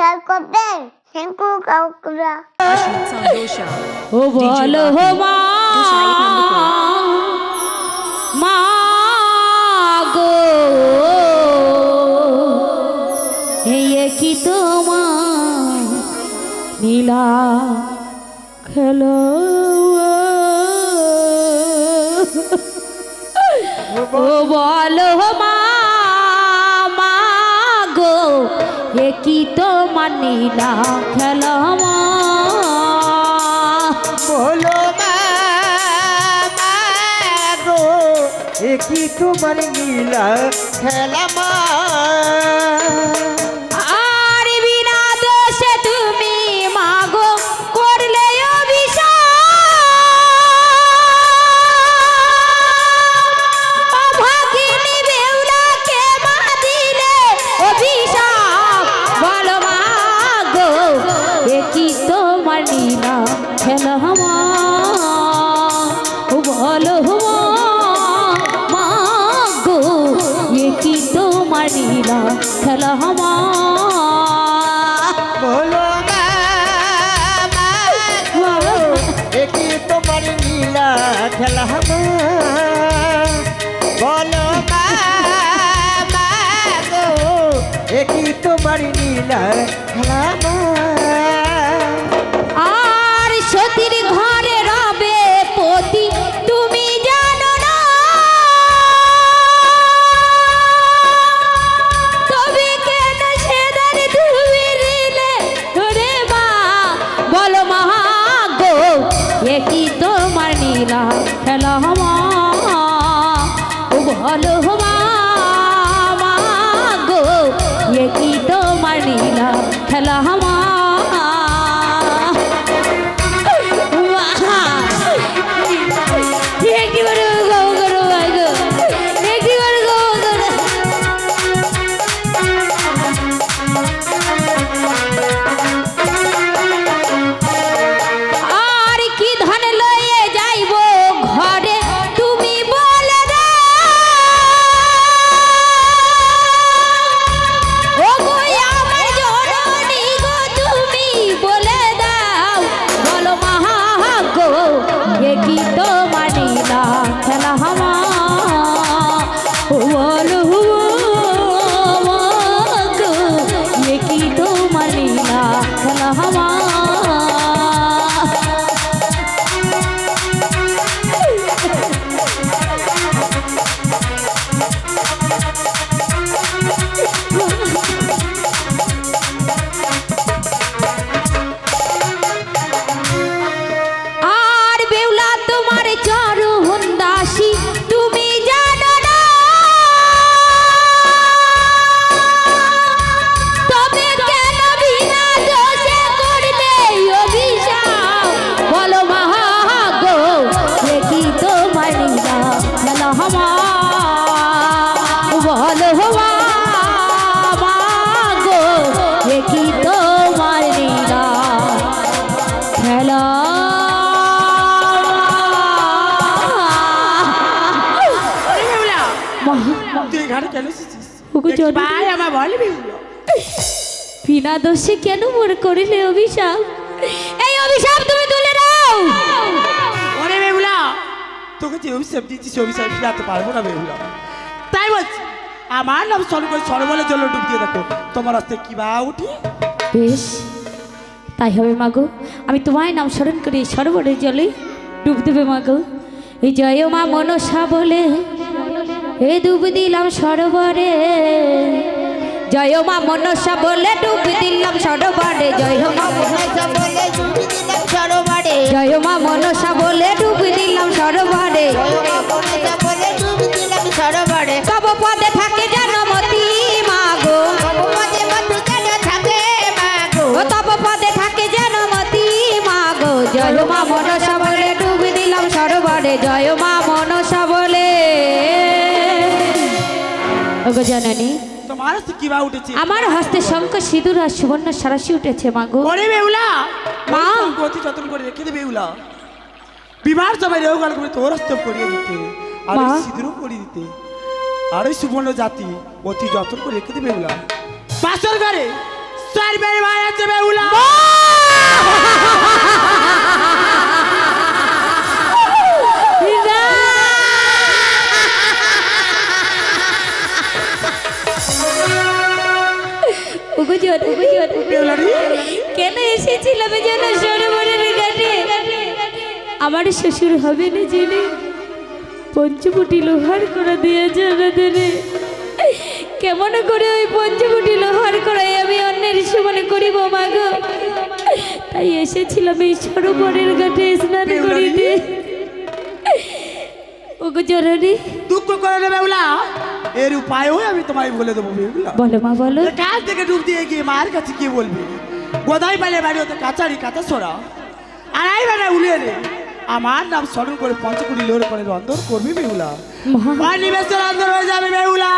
Subscribe করবেন thank you কাকুরা ও বলো মা মা গো এই কি তোমার নীলা খেলো ও বলো মা মা গো এ কি তোমার নীলা খেলো মা বলো মা গো এ কি তোমার নীলা খেলা মা আর বিনা দোষে তুমি মাগো করলে অভাগিনী বেউলাকে মা দিলে অভিশাপ বলো মা গো এ কি তোমার নীলা খেলা মা বলো মা গো এ কি তোমার নীলা খেলা মা বলো মা গো এ কি তোমার নীলা খেলা মা বলো মা গো এ কি তোমার নীলা খেলা মা আর সতীর ঘরে রবে পতি তুমি জানো না তবে কেন সেদার তুমি রিলে ধরে মা বলো মা গো এ কি তোমার নীলা খেলা মা ও বলো মা গো এ কি তোমার নীলা খেলা মা বিনা দোষে কেন মোর করিলে অভিশাপ এই অভিশাপ তুমি তুলে দাও ওরে বেহুলা তোকে যে অভিশাপ দিচ্ছি সে অভিশাপ ফিরাতে পারবো না বেহুলা তাই বলছি আমার নাম স্মরণ করে সরবলের জন্য ডুব দিয়ে দেখো তোমার হস্তে কি বা উঠি বেশ তাই হবে মাগো আমি তোমার নাম স্মরণ করি সরোবরের জলে ডুব দেবে মাগো এই জয় মা মনসা বলে এ ডুব দিলাম সরোবরে জয় মা মনসা বলে ডুব দিলাম সরোবরে জয় মা মনসা বলে ডুব দিলাম সরোবরে জয় মা মনসা বলে ডুব দিলাম সরোবরে তব পদে থাকে জনমতি মাগো তব পদে থাকে জনমতি মাগো জয় মা মনসা বলে ডুব দিলাম সরোবরে জয় মা মনসা বলে ওগো জননী তোমার হস্তে কি বা উঠেছে আমার হস্তে শঙ্খ সিঁদুর আর সুবর্ণ সারাশি উঠেছে মাগো ওরে বেহুলা মা গতি যত্ন করে রেখে দেবে বেহুলা বিবাহ সবাই রেও গাল করে তোর হস্তে করিয়ে দিতে আর সিঁদুরও করিয়ে দিতে আর ওই সুবর্ণ জাতি অতি যত্ন করে রেখে দেবে বেহুলা পাশের ঘরে তোর বের ভাই আছে বেহুলা কেন এসেছিলাম যেন সরোবরের ঘাটে আমার শ্বশুর হবে না জেনে পঞ্চবটি লোহার করা দিয়েছে রে। কেমন করে ওই পঞ্চবটি লোহার করাই আমি অন্যের সমান করিব মাগো। তাই এসেছিলাম এই সরোবরের ঘাটে স্নান করিতে। ওগো জননী দুঃখ করে নেবে বেহুলা, এর উপায়ও আমি তোমায় বলে দেবো বেহুলা। বলো মা বলো। কাল থেকে ডুব দিয়ে গিয়ে মায়ের কাছে কি বলবি? গোদাই পালে বাড়ি হতে কাচারি কাঁচা সরা আড়াই বেলা উলিয়ে রে আমার নাম স্মরণ করে পঞ্চকুড়ি লোর করে রন্ধন করবি বেহুলা। নিবেশের রন্ধন হয়ে যাবে বেহুলা।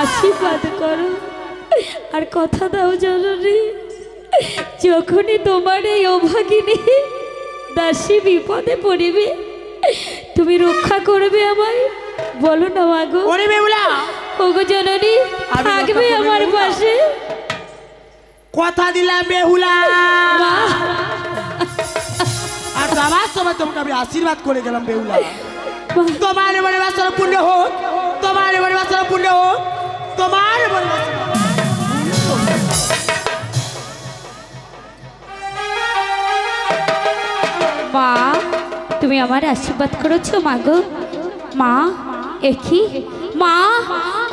আশীর্বাদ করো আর কথা দাও জননী, যখনই তোমার এই অভাগিনী দাসী বিপদে পড়িবে তুমি রক্ষা করবে আমায়। বলো না মাগো। ওরে বেহুলা ওগো জননী থাকবে আমার পাশে। কথা দিলাম বেহুলা। আর আমার সময় তোমাকে আমি আশীর্বাদ করে গেলাম বেহুলা। তোমার এবারে বাসর পুণ্য হোক, তোমার এবারে বাসর পুণ্য হোক, তোমার এবারে মা তুমি আমার আশীর্বাদ করেছো মাগো। মা একি মা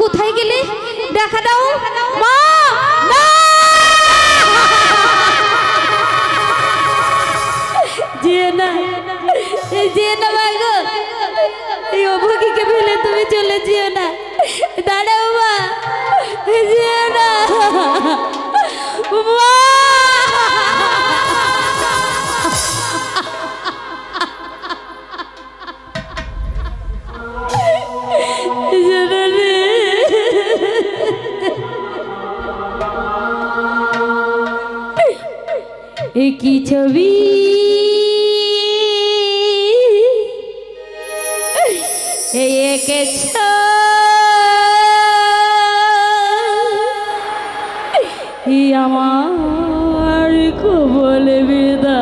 কোথায় গেলে দেখা দাও মা। যে না মাগো, এই অভাগীকে ফেলে তুমি চলে যেও না। দাঁড়াও মা, যেও না মা। কি ছবি এঁকেছ আমার কবলে বেদা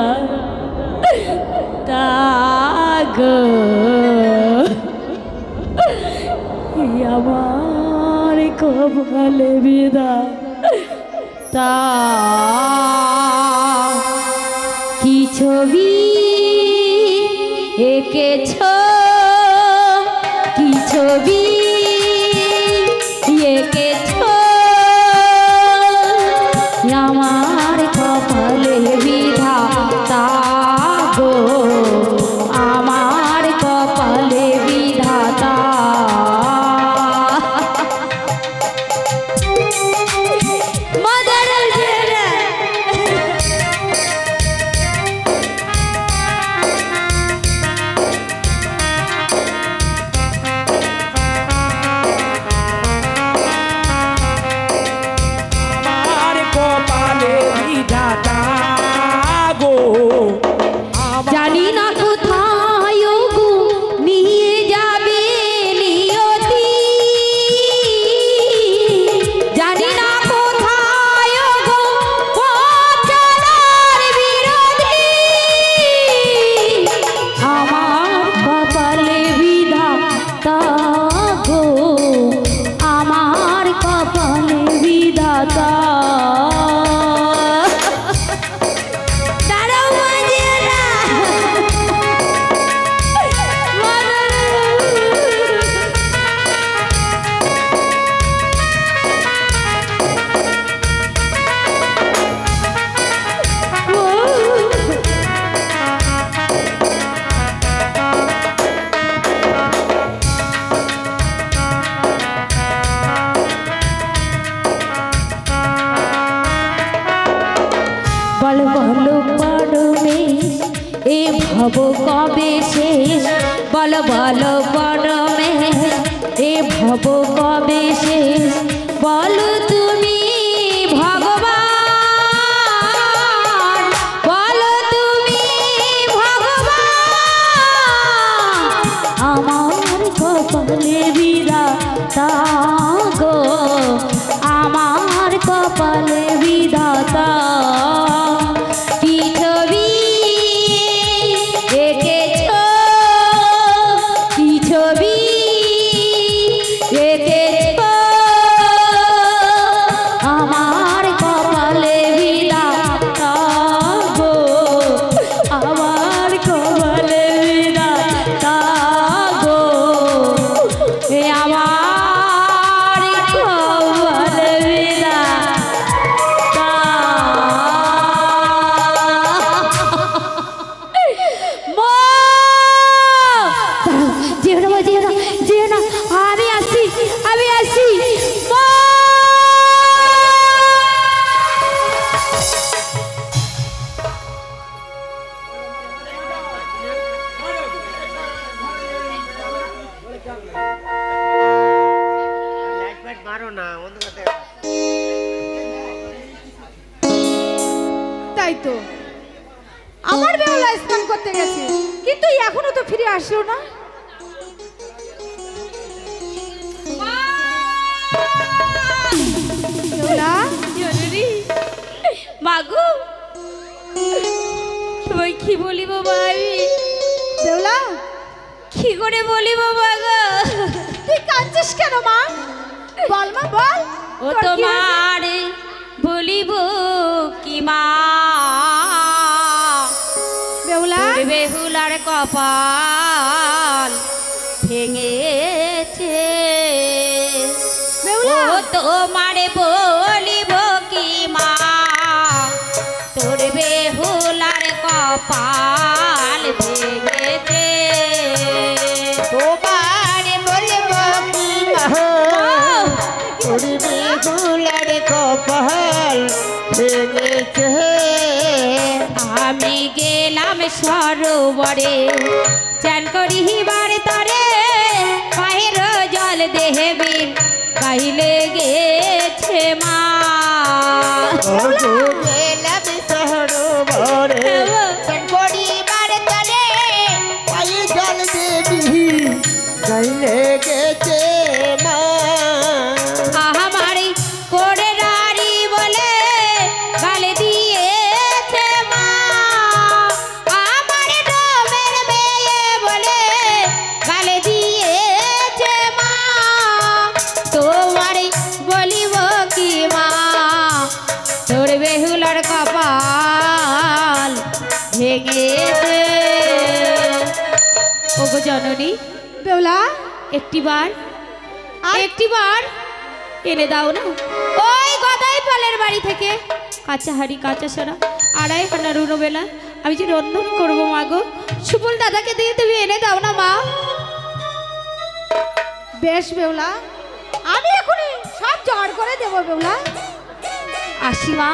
তাগ আমার কবলে বেদা তা কি ছবি এঁকেছ, কি ছবি এঁকেছ আমার কপালে বিধাতা গো, আমার কপালে বিধাতা। জানি না কোথায় গো নিয়ে যাবে নিয়তি, জানি না কোথায় গো পথচলার বিরোধী, আমার কপালে বিধাতা গো, আমার কপালে বিধাতা। বলো বলো পরমে এ ভব কবে শেষ, বলো বলো পরমে এ ভব কবে শেষ, বলো তুমি ভগবান, বলো তুমি ভগবান, আমার কপালে বিধাতা গো, কপালে বিধাতা কি ছবি এঁকেছ কি ছবি এঁকেছ আমার কপালে বিধাতা গো আমার কপালে বিধাতা গো এ আমার কপালে বিধাতা মা যেও না যেও না যেও না আমি আসি মা লাইট ফাইট মারো না অন্ধকারে। তাই তো আমার বেলা স্নান করতে গেছে, কিন্তু এখনো তো ফিরে আসলো না। বেহুলা, মাগো তোমায় কি বলিব ভাই বেহুলা, কি করে বলিব মাগো তুই কাঁদছিস কেন মা? বল মা বল। ও তোর কি হয়েছে? তোমার বলিব কি মা বেহুলা, তোর বেহুলার কপাল ভেঙেছে বেহুলা, ও তোমার বলিব কি মা তোর বেহুলার কপাল ভেঙেছে তোমার বলবো কি তোর বেহুলার কপাল ভেঙেছে। আমি গেলাম সরোবরে চান করিবার তরে বাহির জল দেহেবি গাইলে গেছে মা গেলাম সরোবরে পরিবার তলে পায়ে জল দেবী গাইলে গেছে মা। আমার করে রারি বলে গালে দিয়েছে মা আমার ডোমের মেয়ে বলে গালে দিয়েছে মা তোমার বলিব কি মা তোর বেহুলার কপাল ভেঙেছে ওগো জননী বেহুলা, একটিবার এনে দাও না ওই গদাই পালের বাড়ি থেকে কাঁচা হাড়ি কাঁচা সরা আড়াই খানা রুনো বেলা আমি যে রন্ধন করবো মা গো সুবল দাদাকে দিয়ে তুমি এনে দাও না মা বেশ বেহুলা, আমি এখনই সব জোগাড় করে দেবো বেহুলা। আসি মা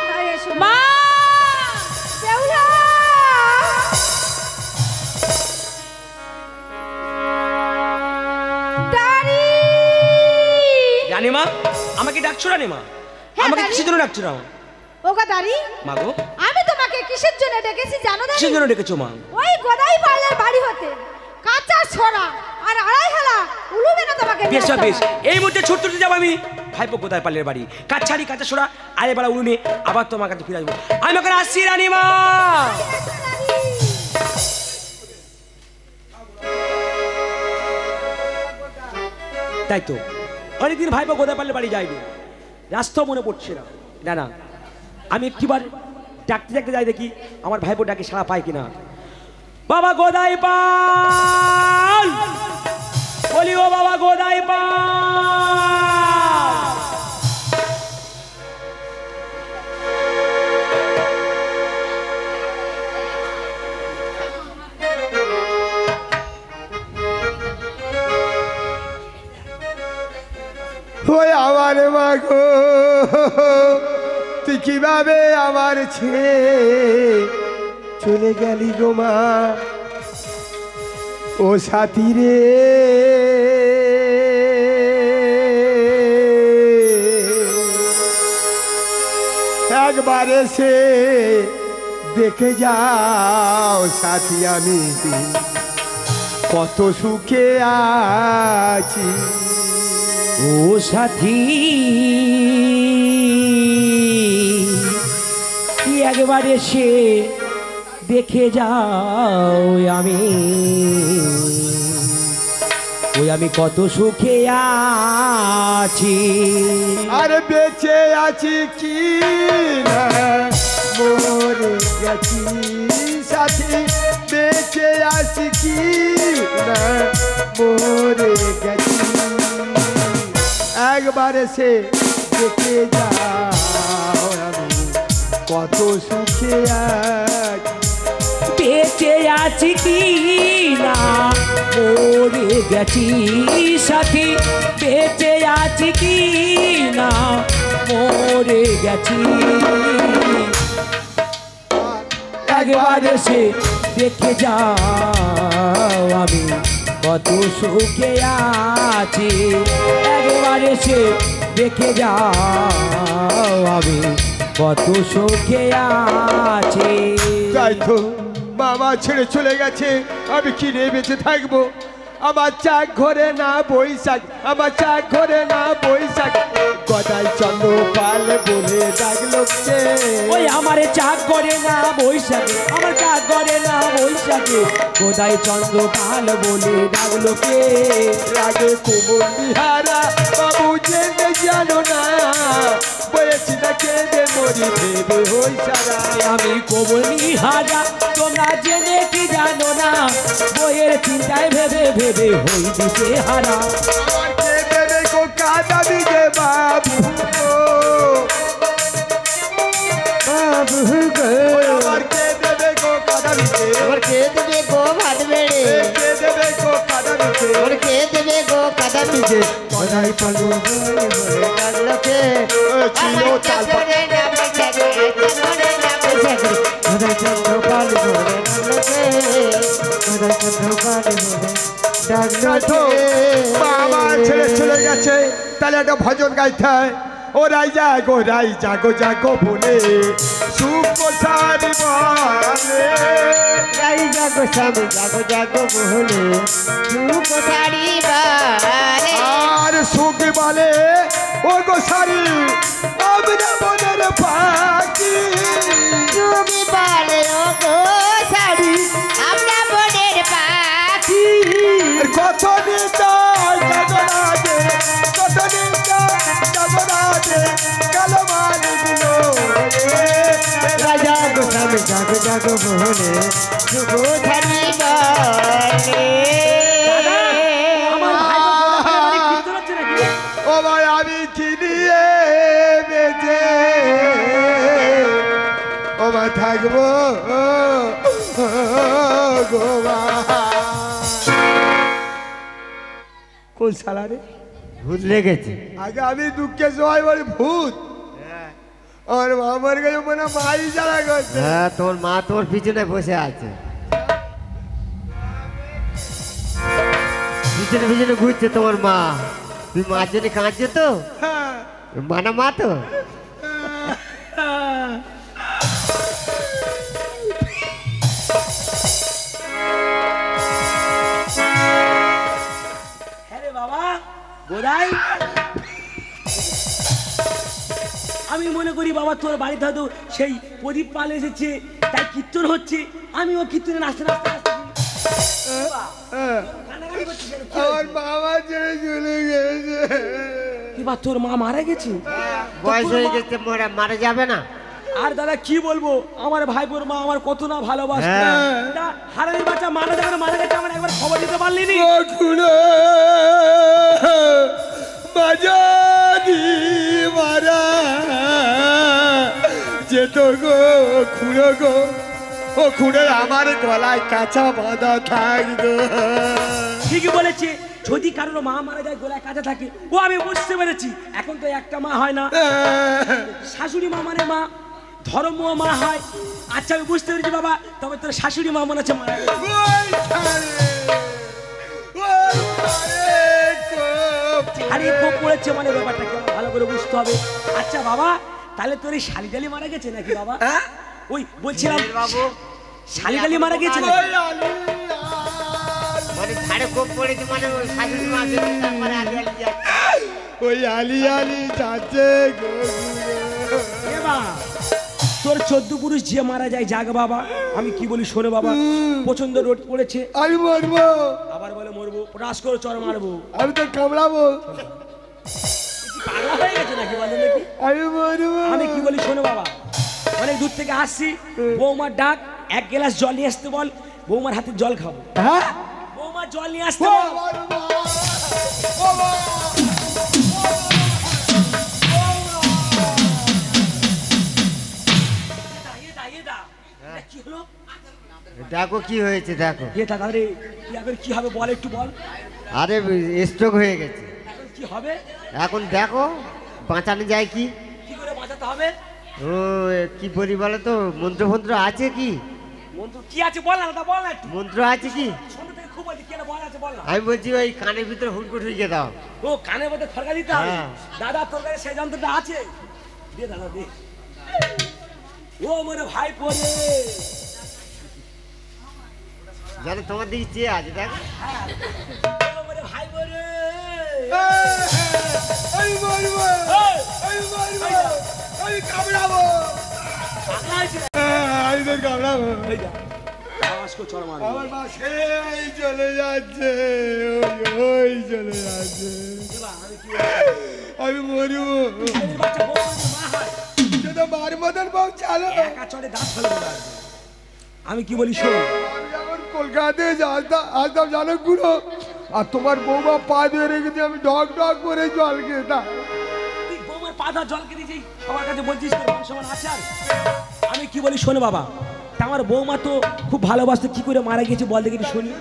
তাই এসো মা বেহুলা, দাঁড়ি। রানীমা আমাকে ডাকছো রানীমা? হ্যাঁ, আমাকে দাঁড়ি। কিসের জন্য ডাকছো না ওগো দাঁড়ি, মা গো? আমি তোমাকে কিসের জন্য ডেকেছি জানো দাঁড়ি? কিসের জন্য ডেকেছো মা? ওই গদাই পালের বাড়ি হতে কাঁচা ছড়া আর আড়াই হালা উলু বেনা তোমাকে নিয়ে বেশ আসতে বেশ হবে। এই মুহূর্তে ছুটতে যাবো আমি ভাইপো কোথায় পালের বাড়ি কাছাড়ি কাঁচা সোড়া আরে বেলা উনুনে আবার তোমার কাছে ফিরে আসবো আমি ওখানে আসছি রানীমা। তাই তো অনেকদিন ভাইপো কোথায় পালের বাড়ি যাইনি রাস্তাও মনে পড়ছে না না না আমি একটিবার ডাকতে ডাকতে যাই দেখি আমার ভাইপো ডাকে সাড়া পায় কিনা। বাবা গোদাই পাল বলি ও বাবা গোদাই পাল ওই আমার মা গো তুই কিভাবে আমার ছেড়ে চলে গেলি গো মা ও সাথী রে একবার এসে দেখে যাও সাথী আমি কত সুখে আছি ও সাথী একবার এসে দেখে যাও আমি কত সুখে আছি। আর বেঁচে আছি কি না মরে গেছি সাথী, বেঁচে আছি কি না মরে গেছি, একবার এসে দেখে যাও আমি কত সুখে আছি। বেঁচে আছি কি না মরে গেছি সাথী, বেঁচে আছি কি না মরে গেছি, একবার এসে দেখে যাও আমি কত সুখে আছি, একবার এসে দেখে যাও আমি কত সুখে আছি। তাই তো বাবা ছেড়ে চলে গেছে, আমি কি নিয়ে বেঁচে থাকবো? আমার চাক ঘরে না বৈশাখ, আমার চাক ঘরে না বৈশাখ, গদাই চন্দ্র পাল বলে ডাকলো কে? ওই আমার চাক করে না বৈশাখে, আমার চাক করে না বৈশাখে, গদাই চন্দ্র পাল বলে ডাকলো কে? রাগে কুমুর বিহারা বাবু জেনে জানো না, বলেছি না কেঁদে মরি ভেবে হই সারা। আমি কবলি হারা তোমরা জেনে কি জানো না, বইয়ের চিন্তায় ভেবে ভেবে হই দিতে হারা। আমার কে দেবে গো কাঁদাবি যে বাবু গো, বাবু গো, আমার কে দেবে গো কাঁদাবি যে, আমার কে দেবে গো ভাত বেড়ে, কে দেবে গো কাঁদাবি যে, আমার কে দেবে গো কাদাবি যে গদাই পালু বলে বলে ডাকলো কে? ছিল চাল চরে না বৈশাখে, চরে না বৈশাখে, গদাই চন্দ্র পাল বলে ডাকলো কে? গদাই চন্দ্র পাল বলে ডাকলো কে? বাবা ছেড়ে চলে গেছে, তাহলে একটা ভজন গাইতে হয়। ও রাইজা গো রাইজা গো জাগো বলে সুখ কোথারি বলে, রাই জাগো স্বামী জাগো জাগো বলে, সুখ ছাড়িবারে আর সুখ বলে ও গো সারি আমরা মনের পাখি, তুমি বলে ও গো শাড়ি আমরা বনের পাখি। কত নিতা জগরাজে, কত নিতা জগরাজে কালো মানে দিল রাজা গো স্বামী জাগো জাগো বলে সুখ ছাড়িবারে ও ভাই আমি কিনিয়ে বেঁচে ও ভাই থাকবো গো কোন শালা রে? ভূত লেগেছে। আগে আমি দুঃখে সবাই বলি ভূত, আর আমার কাছে মনে হয় মাই জ্বালা করছে। হ্যাঁ তোর মা তোর পিছনে বসে আছে, পিছনে পিছনে ঘুরছে তোমার মা। তুই মার জন্য কাঁদছো তো? হ্যাঁ। মানা মা তো। আরে বাবা গোদাই, আমি মনে করি বাবা তোর বাড়িতে হয়তো সেই প্রদীপ পাল এসেছে, তাই কীর্তন হচ্ছে, আমিও কীর্তনে নাচতে নাচতে নাচতে আমার বাবা ছেড়ে চলে গেছে। এবার তোর মা মারা গেছে? বয়স হয়ে গেছে, মারা যাবে না। আর দাদা কি বলবো, আমার ভাইপোর মা আমার কত না ভালোবাসতো, হ্যাঁ। হারানির বাচ্চা মারা যাবে মারা গেছে, আমার একবার খবর দিতে পারলি নি? খুড়ো বাজানি মারা যেত গো খুড়ো গো, ও খুড়ো আমার গলায় কাঁচা বাঁধা থাকতো। ঠিকই বলেছে, যদি কারোর মা মারা যায় গলায় কাঁচা থাকে, ও আমি বুঝতে পেরেছি। এখন তো একটা মা হয় না, শাশুড়ি মা মানে মা, ধর্ম মা হয়। আচ্ছা আমি বুঝতে পেরেছি বাবা, তবে তোর শাশুড়ি মা মনে হচ্ছে মারা গেছে। আরে খুব পড়েছে মানে ব্যাপারটা কি আমার ভালো করে বুঝতে হবে। আচ্ছা বাবা, তাহলে তোর এই শালিডালি মারা গেছে নাকি বাবা? ওই বলছিলাম বাবু শালিডালি মারা গেছে নাকি? মানে ছাড়ে খুব পড়েছে, মানে ওই শাশুড়ি মা যদি তারপরে আগে আগে যাচ্ছে। ওই আলি আলি যাচ্ছে গো এ বা, তোর 14 পুরুষ যে মারা যায় যাক বাবা, আমি কি বলি শোনো বাবা, প্রচন্ড রোদ পড়েছে, আমি মরবো, আবার বলে মরবো, পটাশ করে চর মারবো, আমি তো কামড়াবো, পাগলা হয়ে গেছে নাকি বলেন নাকি? আমি মরবো। আমি কি বলি শোনো বাবা, অনেক দূর থেকে আসছি, বৌমার ডাক, 1 গ্লাস জল নিয়ে আসতে বল, বৌমার হাতে জল খাবো। হ্যাঁ বৌমার জল নিয়ে আসতে বল। কি হলো? দেখো কি হয়েছে দেখো। কি হবে বল, একটু বল। আরে স্ট্রোক হয়ে গেছে। কি হবে এখন দেখো বাঁচানো যায় কি? কি করে বাঁচাতে হবে? ও কি বলি বলো তো, মন্ত্র ফন্ত্র আছে কি? মন্ত্র কি আছে বল না, বল না একটু। মন্ত্র আছে কি? শুনতে থেকে খুব বলছি, কি বল আছে বল না। আমি বলছি ওই কানের ভিতরে হুড়কো ঢুকিয়ে দাও। ও কানের মধ্যে খড়কা দিতে হবে? হ্যাঁ। দাদা তোর কাছে সেই যন্ত্রটা আছে? দে দাদা দে। ও মোরে ভাই পড়ে জানো তোমার দিকে চেয়ে আছে দেখ। ও মোরে ভাই পড়ে আমি মরবো, আমি মরবো, আমি কামড়াবো, আমি তো কামড়াবো। আমার মা সেই চলে যাচ্ছে, ওই চলে যাচ্ছে, আমি মরবো। সেটা মার মতন বউ চালো। আমি কি বলি শোন, আমি যখন কলকাতায় আসতাম জানো গুঁড়ো, আর তোমার বৌমা পা দিয়ে রেখেছি, আমি ঢক ঢক করে জল খেতাম। তুই বৌমার পাতা জল খেতে দিই সবার কাছে বলছিস তোর মান সম্মান আছে আর? আমি কি বলি শোনো বাবা, তা আমার বৌমা তো খুব ভালোবাসতো, কি করে মারা গেছে বল দেখি শুনি।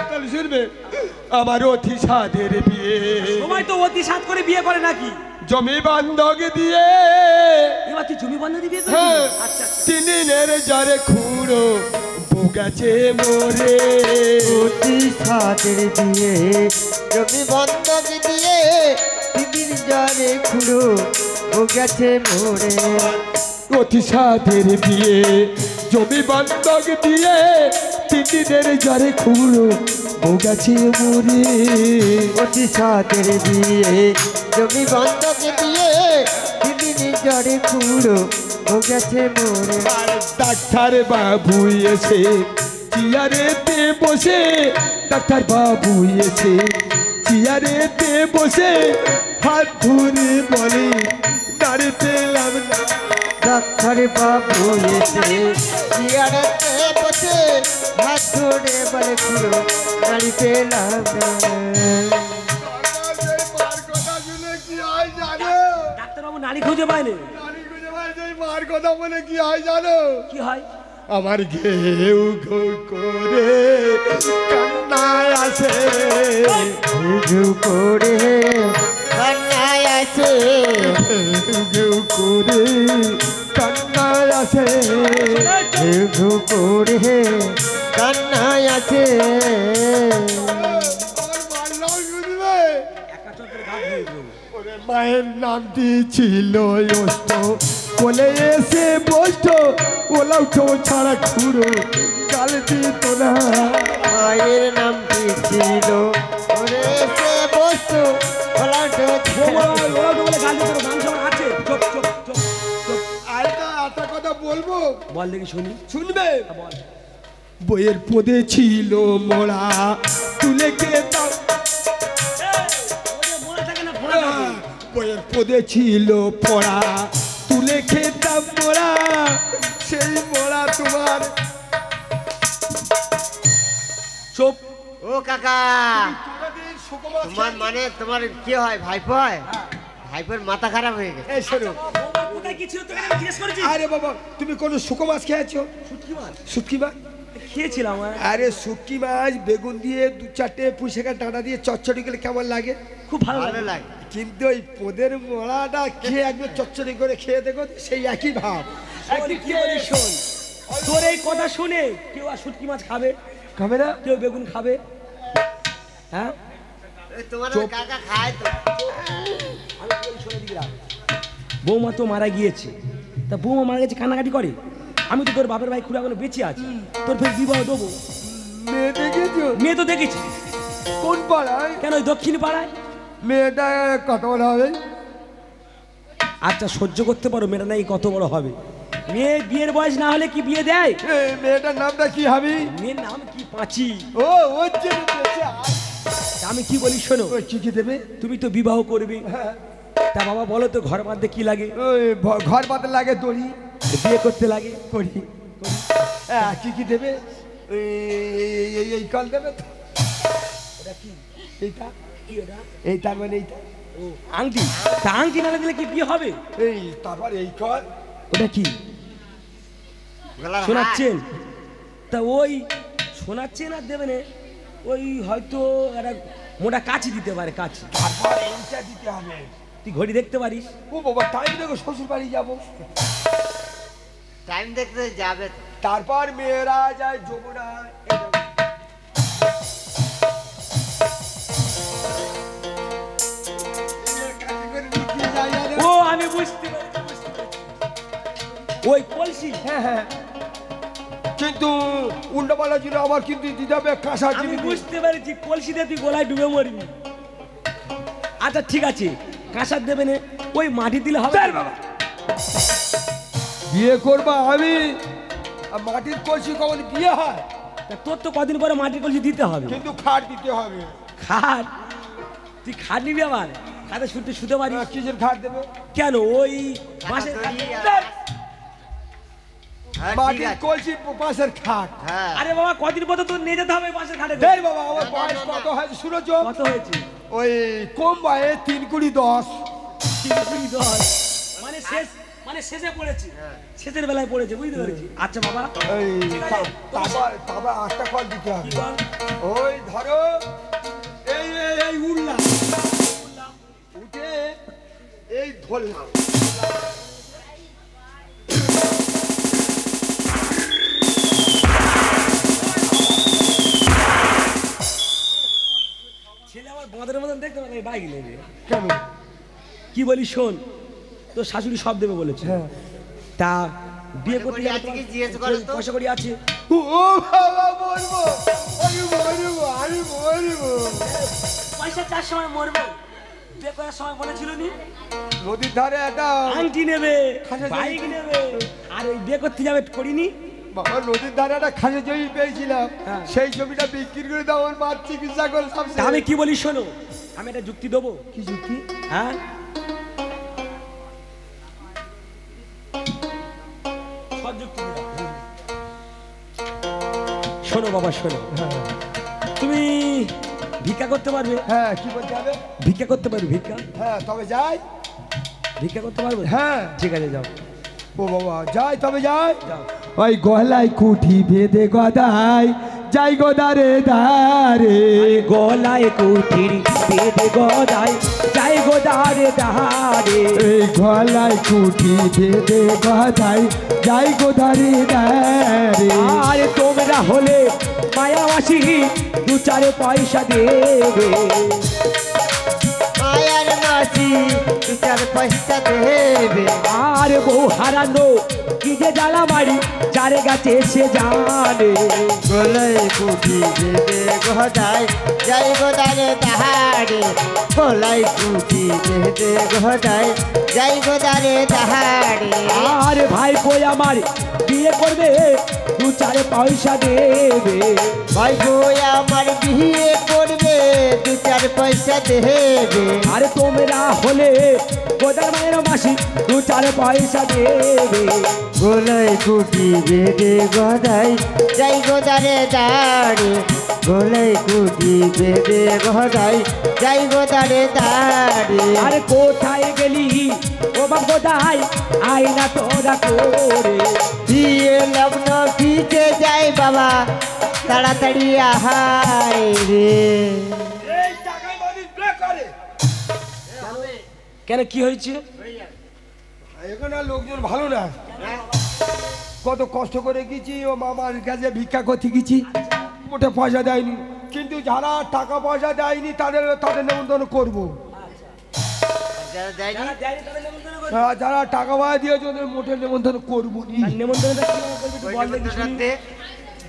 তাহলে শুনবে, আমার অতি সাধের বিয়ে, সবাই তো অতি সাত করে বিয়ে করে নাকি? জমি বন্ধক দিয়ে, এবার তুই জমি বন্ধ দিয়ে বিয়ে হ্যাঁ, করবি? আচ্ছা আচ্ছা। 3 দিনের জ্বরে খুঁড়ো বউ গেছে মোরে, অতি সাথের বিয়ে, জমি বন্ধক দিয়ে, 3 দিন জ্বরে খুঁড়ো ও গেছে মোরে। অতি সাধের বিয়ে, জমি বন্ধক দিয়ে, 3 দিনের জ্বরে খুঁড়ো বউ গেছে মোরে, অতি সাথের বিয়ে, জমি বন্ধক দিয়ে, 3 দিন জ্বরে খুঁড়ো ও গেছে মোরে। ডাক্তার বাবু এসে চেয়ারেতে বসে, ডাক্তার বাবু এসে চেয়ারেতে বসে, হাত ধরে বলে নারে পেলাম না। ডাক্তার বাবু এসে চেয়ারেতে বসে, হাত ধরে বলে খুঁড়ো নাড়ি পেলাম না। ডাক্তারবাবু নারী খুঁজে পায়নি? মার কথা বলে কি হয় জানো? কি হয়? আমার ঘেউ ঘেউ করে কান্নায় আসে, ঘেউ করে কান্নায় আসে, ঘেউ করে কান্নায় আসে, ঘেউ করে কান্নায় আসে। মায়ের নামটি ছিল অষ্ট, কোলে এসে বসত, ওলাউঠো ছাড়া খুঁড়ো গাল দিত না। মায়ের নামটি ছিল ওরে এসে বসতো, ওলাউঠো একটা কথা বলবো, বল দেখি শুনি। শুনবে? বল। বইয়ের পদে ছিল মোড়া, তুলে খেতাম। বইয়ের পদে ছিল পড়া, তুলে খেতাম মোড়া, সেই মোড়া তোমার। চুপ। ও কাকা, তোমার মানে তোমার কি হয়, ভাইপো হয়? ভাইপোর মাথা খারাপ হয়ে গেছে। এই শোনো, কোথায় কি ছিল তোকে জিজ্ঞেস করেছি? আরে বাবা তুমি কোনো শুকো মাছ খেয়েছো? শুটকি মাছ শুটকি মাছ খেয়েছিলাম। আরে শুটকি মাছ বেগুন দিয়ে 2-4টে পুঁইশাকের ডাঁটা দিয়ে চচ্চড়ি করলে কেমন লাগে? খুব ভালো ভালো লাগে। লাগে। কিন্তু ওই পোদের মোড়াটা খেয়ে একবার চচ্চড়ি করে খেয়ে দেখো, সেই একই ভাব। শোন, কি বলি শোন, তোর এই কথা শুনে কেউ আর শুটকি মাছ খাবে? খাবে না? কেউ বেগুন খাবে? হ্যাঁ, তোমার ওই কাকা খায় তো। আমি বলি শোনে দিদিরা, বৌমা তো মারা গিয়েছে, তা বৌমা মারা গেছে কান্নাকাটি করে, আমি তো তোর বাপের ভাই খুঁড়ে এখনো বেঁচে আছি, তোর ফের বিবাহ দেবো। মেয়ে দেখেছো? মেয়ে তো দেখেছি। কোন পাড়ায়? কেন ওই দক্ষিণ পাড়ায়? মেয়েটা কত বড় হবে? আচ্ছা সহ্য করতে পারো, মেয়েটা নাকি কত বড় হবে। মেয়ে বিয়ের বয়স না হলে কি বিয়ে দেয়? এই মেয়েটার নামটা কি হবে? মেয়ের নাম কি পাঁচি। ও হচ্ছে আমি কি বলি শোনো, কি কি দেবে? তুমি তো বিবাহ করবে, তা বাবা বলো তো ঘর বাঁধতে কি লাগে? ওই ঘর বাঁধতে লাগে দড়ি, বিয়ে করতে লাগে করি। হ্যাঁ কি কি দেবে? এই কল দেবে তো? ওটা কি? এইটা কি ওটা? এই তার মানে এইটা ও আংটি। তা আংটি না দিলে কি বিয়ে হবে? এই তারপর এই কল ওটা কি শোনাচ্ছেন? তা ওই শোনাচ্ছেন আর দেবে না, ওই হয়তো একটা মোটা কাছি দিতে পারে, কাছি। তারপর এইটা দিতে হবে। তুই ঘড়ি দেখতে পারিস? ও বাবা টাইম দেখো, শ্বশুর বাড়ি যাবো, টাইম দেখতে যাবে। তারপর মেয়েরা যায় যমুনা। ও আমি বুঝতে পারছি। ওই কলসি। হ্যাঁ হ্যাঁ, কিন্তু উল্টো পাল্টা ছিল আমার, কিন্তু দিতে হবে কাঁসা আমি জিনিস। বুঝতে পারছি, কলসিতে তুই গলায় ডুবে মরবি। আচ্ছা ঠিক আছে, কাঁসার দেবে না, ওই মাটি দিলে হবে বাবা। বিয়ে করবো আমি, আর মাটির কলসি কখন বিয়ে হয়? তা তোর তো কদিন পরে মাটির কলসি দিতে হবে। কিন্তু খাট দিতে হবে। খাট? তুই খাট নিবি আবার? খাটে শুতে শুতে পারি? কিসের খাট দেবে? কেন ওই বাঁশের খাট? মাটির কলসি পাশের খাট। আরে বাবা কদিন পর তো তোর নিয়ে যেতে হবে বাঁশের খাটে। এই বাবা আমার বয়স কত হয়েছে শুনেছ? কত হয়েছে? ওই কম বয়স 3 20 10। 10 মানে শেষ, মানে শেষে পড়েছে, শেষের বেলায় পড়েছে, বুঝতে পেরেছি। আচ্ছা বাবা এই তারপর 8টা কল দিতে হবে। কি বল? ওই ধরো এই উঠলাম, উঠে এই ধরলাম, ছেলে আমার বাঁদরের মতন দেখতে পারে, বাইক নেবে কেন? কি বলি শোন, তোর শাশুড়ি সব দেবে বলেছে। তা বিয়ে করতে যাবে আছে কি জিজ্ঞেস করো তো? পয়সা করি আছে? ও বাবা বলবো, আমি বলবো পয়সা চার সময় মরবো, বিয়ে করার সময় বলেছিল নি নদীর ধারে একটা আংটি নেবে, খাসা বাইক নেবে, আর ওই বিয়ে করতে যাবে করিনি। বাবা নদীর ধারে একটা খাসা জমি পেয়েছিলাম, হ্যাঁ। সেই জমিটা বিক্রি করে দাও, আমার মার চিকিৎসা করে সব তা আমি কি বলি শোনো, আমি একটা যুক্তি দেবো। কি যুক্তি? হ্যাঁ সব যুক্তি দিলাম। শোনো বাবা শোনো, তুমি ভিক্ষা করতে পারবে? হ্যাঁ কি বলতে হবে? ভিক্ষা করতে পারবে? ভিক্ষা? হ্যাঁ তবে যাই। ভিক্ষা করতে পারবে? হ্যাঁ ঠিক আছে যাও। ও বাবা যাই, তবে যাই। যাও। ওই গলায় কুঠি বেঁধে গদাই যাই গোদারে ধারে, গলায় কুঠির বেঁধে গদাই যাই গোদারে ধারে। এই গলায় কুঠি বেঁধে গদাই যাই গোদারে ধারে। আর তোমরা হলে মায়াবাসী 2-4 পয়সা দেবে। মায়ার মাসি 2-4 পয়সা দেবে। আর বউ হারানো কি যে জ্বালা বাড়ি, যার গাছে সে জানে। গলায় কুঠি বেঁধে গদাই যাই গোদারে ধারে। গলায় কুঠি বেঁধে গদাই যাই গোদারে ধারে। আর ভাই কই আমার বিয়ে করবে 2-4 পয়সা দেবে। ভাই বই আমার বিয়ে করবে 2-4 পয়সা দেবে। আর তোমরা হলে গোদার মায়ের মাসি 2-4 পয়সা দেবে। গলায় কুঠি বেঁধে গদাই যাই গোদারে দাঁড়ে। গলায় কুঠি বেঁধে গদাই যাই গোদারে দাঁড়ে। আর কোথায় গেলি ও বাপ গোদাই, আইনা তোরা করে। বিয়ে লগ্ন পিছে যাই বাবা, তাড়াতাড়ি আহাই রে। এই টাকায় মানুষ ব্রেক করে। কেন কি হয়েছে? এখানে লোকজন ভালো না, কত কষ্ট করে গেছি, ও মামার কাছে ভিক্ষা করতে গেছি, মোটে পয়সা দেয়নি, কিন্তু যারা টাকা পয়সা দেয়নি তাদের নেমন্তন্ন করবো। যারা দেয়নি যারা টাকা পয়সা দিয়েছে ওদের মোটে নেমন্তন্ন করবো নি। আর নেমন্তন্নটা কিভাবে করবি একটু বল দেখি শুনি। দে।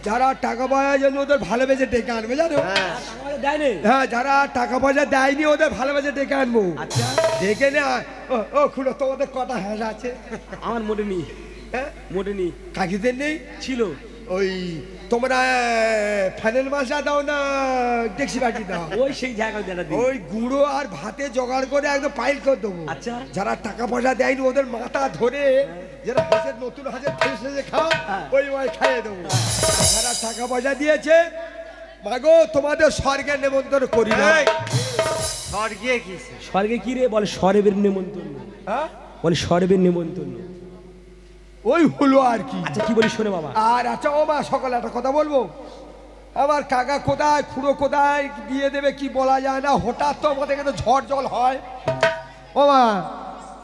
যারা টাকা পয়সার জন্য ওদের ভালোবেসে ডেকে আনবে জানো? দেয়নি হ্যাঁ, যারা টাকা পয়সা দেয়নি ওদের ভালোবেসে ডেকে আনবো। আচ্ছা ডেকে নে। ও খুলো, তোমাদের কটা হ্যাঁ আছে? আমার মোটে নেই, হ্যাঁ মোটে নেই, কাকিদের নেই? ছিল। ওই তোমরা ফাইনাল মাছটা দাও না ট্যাক্সি বাটি দাও? ওই সেই জায়গায় দেনা দিই। ওই গুঁড়ো আর ভাতে জোগাড় করে একদম পাইল করে দেবো। আচ্ছা। যারা টাকা পয়সা দেয়নি ওদের মাথা ধরে যারা হাঁসের নতুন হাঁসের ফেসে খাও ওই খাইয়ে দেবো। যারা টাকা পয়সা দিয়েছে মাগো তোমাদের স্বর্গের নেমন্তন্ন করি না। স্বর্গে কি স্বর্গে কি রে বলে? স্বর্গের নেমন্তন্ন। হ্যাঁ বলে স্বর্গের নেমন্তন্ন। ওই হলো আর কি। আচ্ছা কি বলিস শোনে বাবা। আর আচ্ছা ও মা, সকালে একটা কথা বলবো। আমার কাকা কোথায়, খুড়ো কোথায়, দিয়ে দেবে কি বলা যায় না। হঠাৎ তো আমাদের এখানে ঝড় জল হয়। ও মা,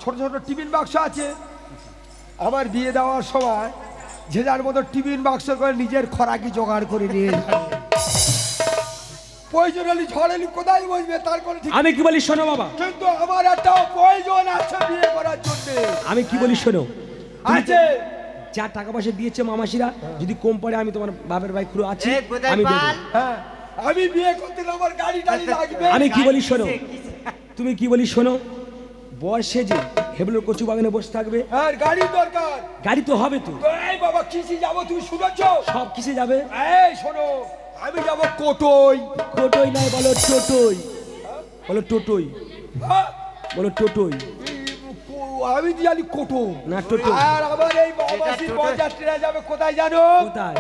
ছোট ছোট টিফিন বাক্স আছে। আমার বিয়ে দেওয়ার সময় যে যার মতো টিফিন বাক্স করে নিজের খোরাকি জোগাড় করে নিয়ে যায়। প্রয়োজন হলে ঝড় এলি কোথায় বসবে তার কোনো ঠিক। আমি কি বলি শোনো বাবা। কিন্তু আমার একটা প্রয়োজন আছে বিয়ে করার জন্য। আমি কি বলি শোনো। আছে যা টাকা পয়সা দিয়েছে মামাসিরা, যদি কম পড়ে আমি তোমার বাপের ভাই খুঁড়ো আছে, এ, কোথায় আমি দেবো। পাল? হ্যাঁ, আমি বিয়ে করতে গেলে আমার গাড়ি টাড়ি লাগবে। আমি কি বলি শোনো। তুমি কি বলি শোনো। বর্ষে যে হেবলোর কচু বাগানে বসে থাকবে। হ্যাঁ, গাড়ি দরকার। গাড়ি তো হবে তো। এই বাবা কিসে যাবো তুমি শুনেছ? সব কিসে যাবে? এই শোনো, আমি যাব কোটোই। কোটোই নাই, বলো টোটোই। বলো টোটোই, হ্যাঁ? বলো টোটোই। আমি জানি কোটো না, টোটো। আর আমার এই বাবাসী বরযাত্রীরা যাবে কোথায় জানো? কোথায়?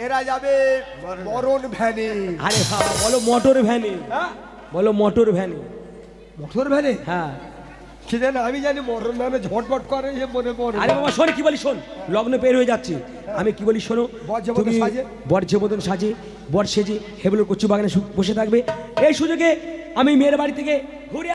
এরা যাবে মরণ ভ্যানে। আরে বাবা, বলো মোটর ভ্যানে। হ্যাঁ, বলো মোটর ভ্যানে। মোটর ভ্যানে? হ্যাঁ। কি জানো, আমি জানি মরণ ভ্যানে ঝটপট করে যে মনে মরে। আরে বাবা শোন, কি বলি শোন। লগ্ন পের হয়ে যাচ্ছে। আমি কি বলি শোনো। বর যে মতন তুমি সাজে। বর যে মতন সাজে, বর সেজে হেবলোর কচু বাগানে বসে থাকবে। এই সুযোগে আমি মেয়ের বাড়ি থেকে ঘুরে